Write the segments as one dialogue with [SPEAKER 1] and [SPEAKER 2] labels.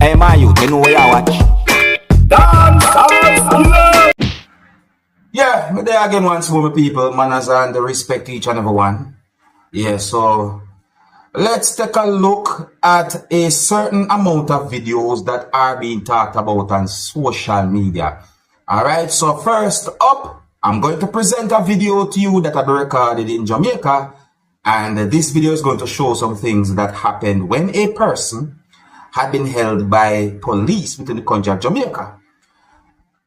[SPEAKER 1] Hey, my youth, you know where you watch? Dancehall. Yeah, me there again once more, my people. Manners and respect to each and every one. Yeah, so let's take a look at a certain amount of videos that are being talked about on social media. Alright, so first up, I'm going to present a video to you that I recorded in Jamaica. And this video is going to show some things that happened when a person had been held by police within the country of Jamaica.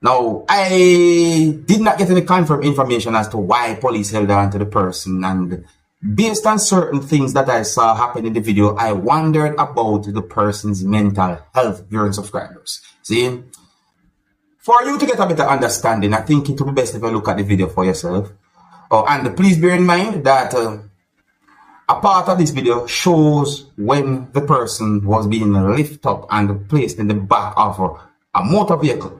[SPEAKER 1] Now, I did not get any confirmed information as to why police held on to the person, and based on certain things that I saw happen in the video, I wondered about the person's mental health, viewers subscribers. See, for you to get a better understanding, I think it would be best if you look at the video for yourself. Oh, and please bear in mind that a part of this video shows when the person was being lifted up and placed in the back of a motor vehicle.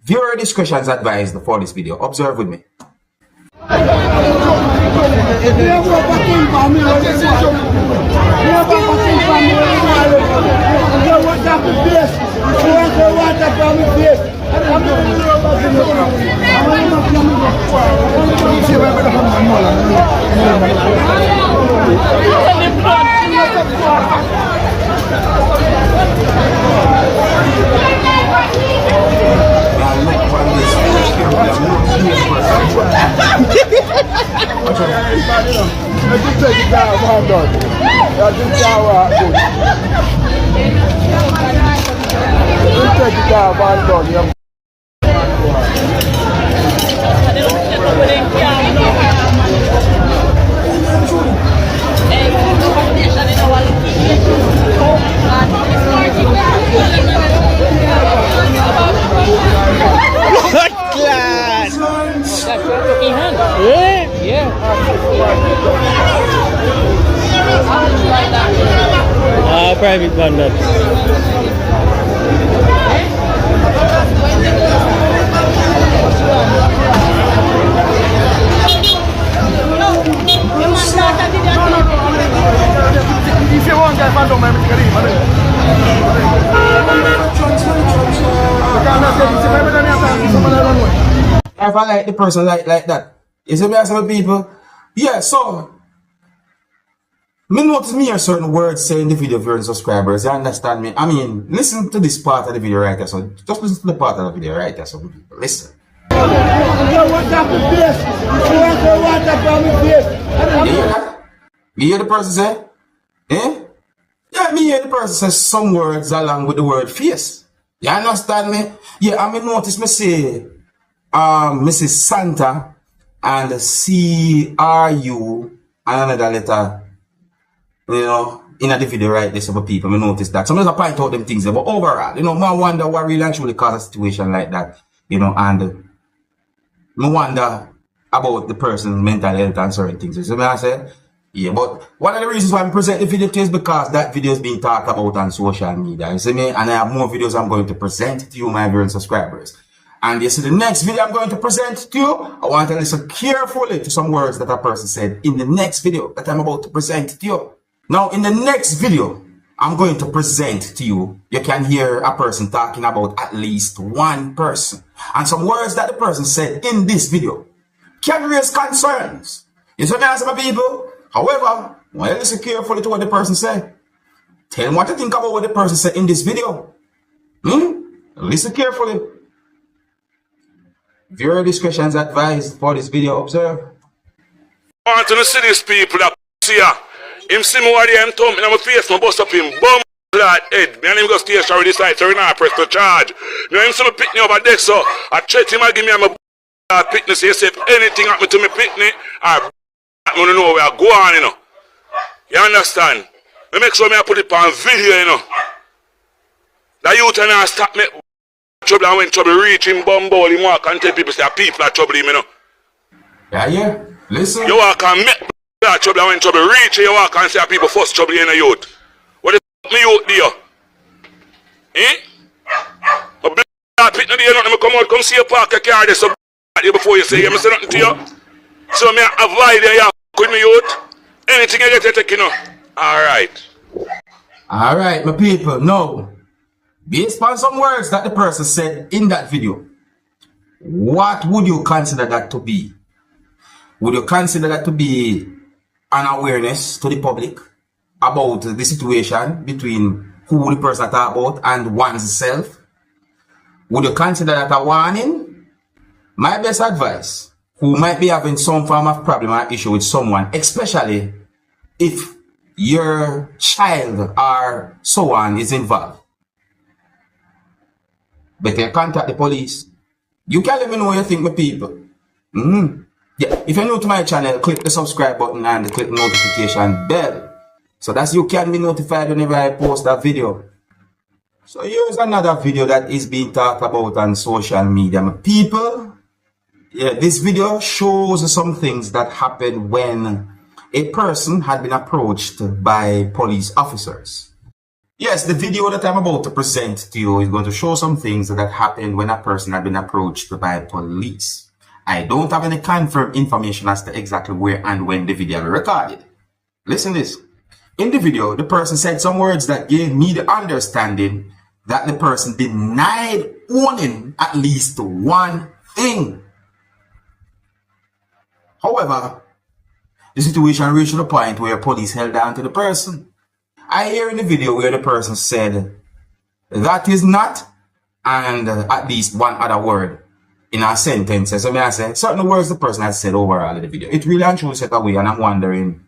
[SPEAKER 1] Viewer discretion is advised for this video. Observe with me.
[SPEAKER 2] Private bandit.
[SPEAKER 3] If you want, guys, don't mind me.
[SPEAKER 1] If I like the person like that, you see me as some people? Yeah, so me notice me hear certain words say in the video, viewers subscribers, you understand me? I mean, listen to this part of the video right here. So just listen to the part of the video right here. So people, listen. You hear that? You hear the person say? Eh? Yeah, me hear the person say some words along with the word face. You understand me? Yeah, I mean notice me say Mrs. Santa and CRU and another letter. You know, in the video right there, some people, I notice that. Some of them point out them things, but overall, you know, I wonder what really actually caused a situation like that, you know, and I wonder about the person's mental health and certain things. You see what I say? Yeah, but one of the reasons why I present the video to you is because that video is being talked about on social media, you see me? And I have more videos I'm going to present to you, my viewers subscribers. And you see the next video I'm going to present to you, I want to listen carefully to some words that a person said in the next video that I'm about to present to you. Now, in the next video, I'm going to present to you, you can hear a person talking about at least one person. And some words that the person said in this video can raise concerns. You see what I say, my people? However, when you listen carefully to what the person said, tell them what you think about what the person said in this video. Listen carefully. Viewer discretion is advised for this video. Observe.
[SPEAKER 4] I want to see these people that see ya. Him see me what they am thump in my face, my bust up him, bum lad head. Me and him go station with this side, so we not press to charge. You know him see me pick me over there, so I threat him and give me my pickney. So you say if anything happen to me pickney, I don't know where I go on, you know. You understand? Me make sure me I put it on video, you know. That youth and I stop me trouble, and when trouble reach him, bumble him walk and tell people say people are trouble him, you know.
[SPEAKER 1] Yeah. Listen.
[SPEAKER 4] You walk and make trouble, and when trouble reach you walk and say people first trouble in the youth. What the f me youth do you? Eh? But black people do nothing, come out, come see you park your car there, so before you say, me say nothing to you. So me avoid you with me youth. Anything you get, you take, you know. Alright, my people, no.
[SPEAKER 1] Based on some words that the person said in that video, what would you consider that to be? Would you consider that to be an awareness to the public about the situation between who the person talk about and one's self? Would you consider that a warning? My best advice, who might be having some form of problem or issue with someone, especially if your child or so on is involved, better contact the police. You can let me know what you think, my people. Yeah, if you're new to my channel, click the subscribe button and click the notification bell, so that you can be notified whenever I post that video. So here's another video that is being talked about on social media, my people. Yeah, this video shows some things that happened when a person had been approached by police officers. Yes, the video that I'm about to present to you is going to show some things that happened when a person had been approached by police. I don't have any confirmed information as to exactly where and when the video was recorded. Listen this. In the video, the person said some words that gave me the understanding that the person denied owning at least one thing. However, the situation reached the point where police held on to the person. I hear in the video where the person said, "That is not," and at least one other word in a sentence. So may I say, certain words the person has said overall in the video. It really and truly set away, and I'm wondering,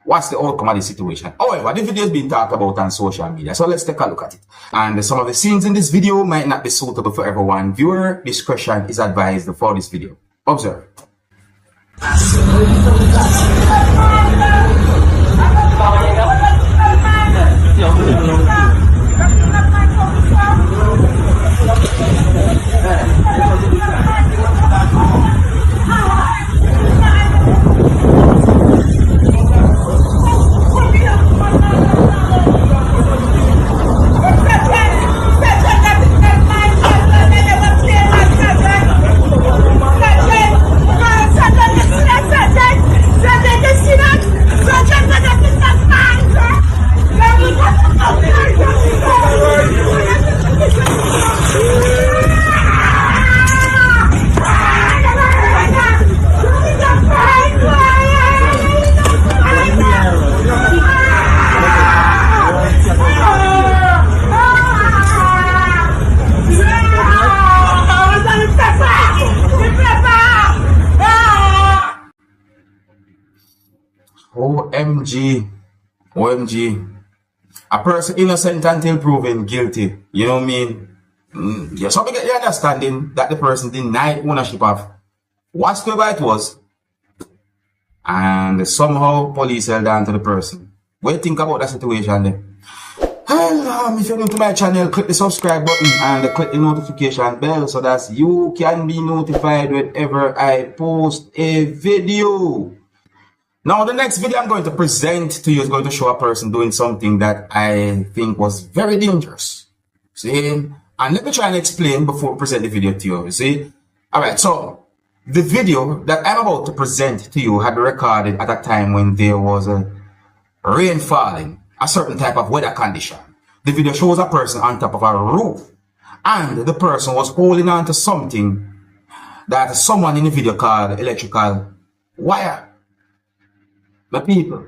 [SPEAKER 1] what's the outcome of the situation? However, the video is being talked about on social media, so let's take a look at it. And some of the scenes in this video might not be suitable for everyone. Viewer discretion is advised for this video. Observe. OMG. A person innocent until proven guilty. You know what I mean? Yeah, so we get the understanding that the person denied ownership of whatsoever it was, and somehow police held on to the person. What do you think about that situation then? Well, if you're new to my channel, click the subscribe button and click the notification bell so that you can be notified whenever I post a video. Now, the next video I'm going to present to you is going to show a person doing something that I think was very dangerous. See? And let me try and explain before I present the video to you. See? Alright, so the video that I'm about to present to you had been recorded at a time when there was a rain falling, a certain type of weather condition. The video shows a person on top of a roof, and the person was holding on to something that someone in the video called electrical wire. My people,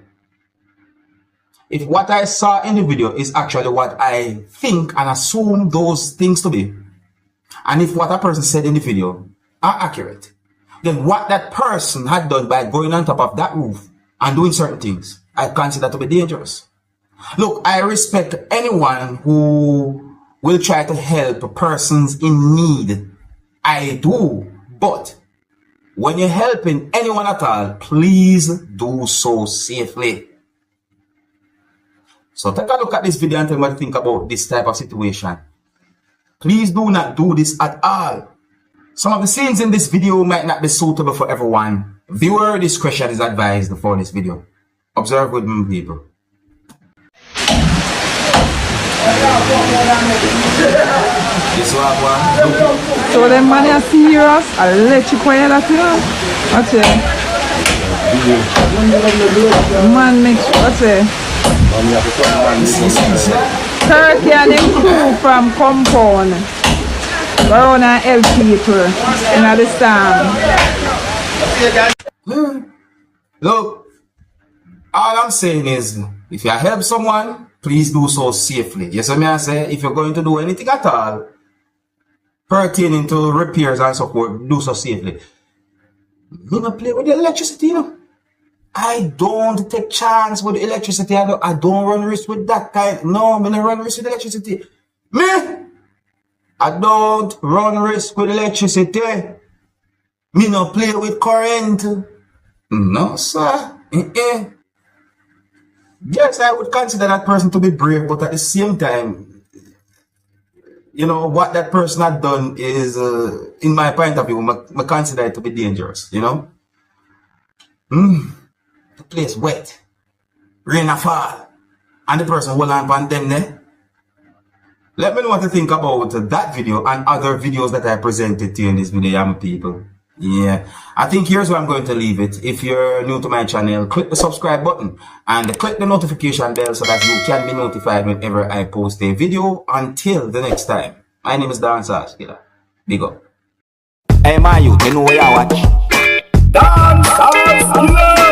[SPEAKER 1] if what I saw in the video is actually what I think and assume those things to be, and if what a person said in the video are accurate, then what that person had done by going on top of that roof and doing certain things, I consider to be dangerous. Look, I respect anyone who will try to help persons in need. I do, but when you're helping anyone at all, please do so safely. So take a look at this video and tell me what you think about this type of situation. Please do not do this at all. Some of the scenes in this video might not be suitable for everyone. Viewer discretion is advised for this video. Observe with me, people. This one.
[SPEAKER 5] So the man is serious. I'll let you quiet that you. What's it? The man makes what's it? Turkey and them crew from compound. Go around and help people in the storm.
[SPEAKER 1] Look, all I'm saying is, if you help someone, please do so safely. Yes, I mean, I say, if you're going to do anything at all pertaining to repairs and support, do so safely. Me not play with the electricity, you know. I don't take chance with the electricity. I don't run risk with that kind. No, me not run risk with electricity. Me, I don't run risk with electricity. Me not play with current. No, sir. Yes, I would consider that person to be brave, but at the same time, you know, what that person had done is, in my point of view, I consider it to be dangerous, you know? The place wet, rain a fall, and the person hold on upon them there. Let me know what you think about that video and other videos that I presented to you in this video, young people. Yeah, I think here's where I'm going to leave it. If you're new to my channel, click the subscribe button and click the notification bell so that you can be notified whenever I post a video. Until the next time, my name is Dancehall Skilla. Big up. Hey, my youth, you know where you watch? Dancehall Skilla.